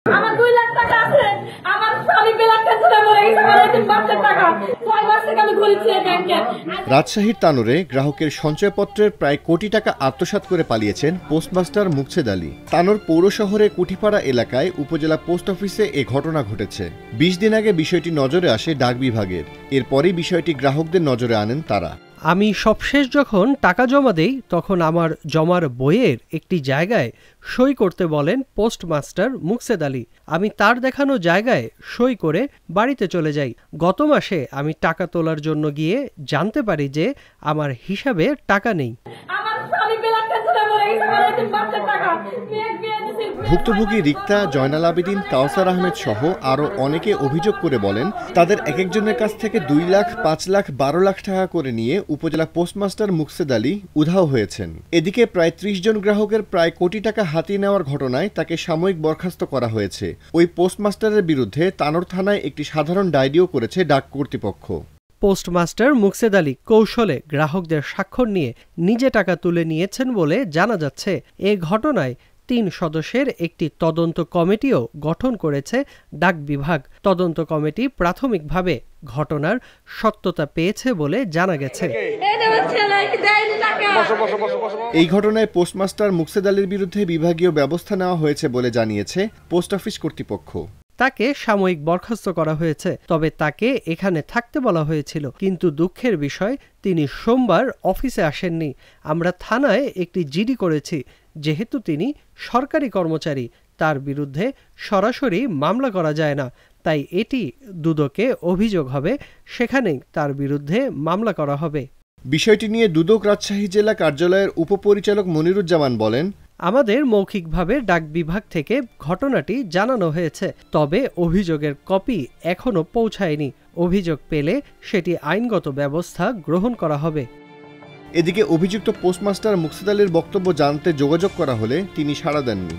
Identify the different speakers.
Speaker 1: আমার 2 লাখ টাকা আছে। আমার স্বামী ব্লাড ক্যান্সারে মরে গেছে। আমার এতিম বাচ্চার টাকা 6 মাস থেকে আমি ঘুরছি এই ব্যাংকে।
Speaker 2: রাজশাহীর তানোরে গ্রাহকের সঞ্চয়পত্রের প্রায় কোটি টাকা আত্মসাৎ করে পালিয়েছেন পোস্টমাস্টার মুকছেদ আলী। তানোর পৌর শহরে কুঠিপাড়া এলাকায় উপজেলা পোস্ট অফিসে এ ঘটনা ঘটেছে। 20 দিন আগে বিষয়টি নজরে আসে ডাক বিভাগের। এরপরই বিষয়টি গ্রাহকদের নজরে আনেন তারা।
Speaker 3: আমি সবশেষ যখন টাকা জমা দেই তখন আমার জমার বইয়ের একটি জায়গায় সই করতে বলেন পোস্টমাস্টার মুকছেদ আলী। আমি তার দেখানো জায়গায় সই করে বাড়িতে চলে যাই। গত মাসে আমি টাকা তোলার জন্য গিয়ে জানতে পারি যে আমার হিসাবে টাকা নেই।
Speaker 1: আমার স্বামী ব্লাড ক্যান্সারে মরে গেছে। আমার এতিম বাচ্চার টাকা
Speaker 2: ভুক্তভোগী রিক্তা, জয়নাল আবেদিন, কাউসার আহমেদ সহ আরও অনেকে অভিযোগ করে বলেন তাদের একজনের কাছ থেকে 2 লাখ, 5 লাখ, 12 লাখ টাকা করে নিয়ে উপজেলা পোস্টমাস্টার মুকছেদ আলী উধাও হয়েছেন। এদিকে প্রায় 30 জন গ্রাহকের প্রায় কোটি টাকা হাতিয়ে নেওয়ার ঘটনায় তাকে সাময়িক বরখাস্ত করা হয়েছে। ওই পোস্টমাস্টারের বিরুদ্ধে তানোর থানায় একটি সাধারণ ডায়েরিও করেছে ডাক কর্তৃপক্ষ।
Speaker 3: পোস্টমাস্টার মুকছেদ আলী কৌশলে গ্রাহকদের স্বাক্ষর নিয়ে নিজে টাকা তুলে নিয়েছেন বলে জানা যাচ্ছে। এ ঘটনায় 3 সদস্যের একটি তদন্ত কমিটিও গঠন করেছে ডাক বিভাগ। তদন্ত কমিটি প্রাথমিকভাবে ঘটনার সত্যতা পেয়েছে বলে জানা গেছে।
Speaker 2: এই ঘটনায় পোস্টমাস্টার মুকছেদ আলীর বিরুদ্ধে বিভাগীয় ব্যবস্থা নেওয়া হয়েছে বলে জানিয়েছে পোস্ট অফিস কর্তৃপক্ষ।
Speaker 3: তাকে সাময়িক বরখাস্ত করা হয়েছে, তবে তাকে এখানে থাকতে বলা হয়েছিল। কিন্তু দুঃখের বিষয়, তিনি সোমবার অফিসে আসেননি। আমরা থানায় একটি জিডি করেছি। যেহেতু তিনি সরকারি কর্মচারী, তার বিরুদ্ধে সরাসরি মামলা করা যায় না, তাই এটি দুদকে অভিযোগ হবে, সেখানেই তার বিরুদ্ধে মামলা করা হবে।
Speaker 2: বিষয়টি নিয়ে দুদক রাজশাহী জেলা কার্যালয়ের উপপরিচালক মনিরুজ্জামান বলেন,
Speaker 3: আমাদের মৌখিকভাবে ডাক বিভাগ থেকে ঘটনাটি জানানো হয়েছে, তবে অভিযোগের কপি এখনো পৌঁছায়নি। অভিযোগ পেলে সেটি আইনগত ব্যবস্থা গ্রহণ করা হবে।
Speaker 2: এদিকে অভিযুক্ত পোস্টমাস্টার মুকছেদ আলীর বক্তব্য জানতে যোগাযোগ করা হলে তিনি সাড়া দেননি।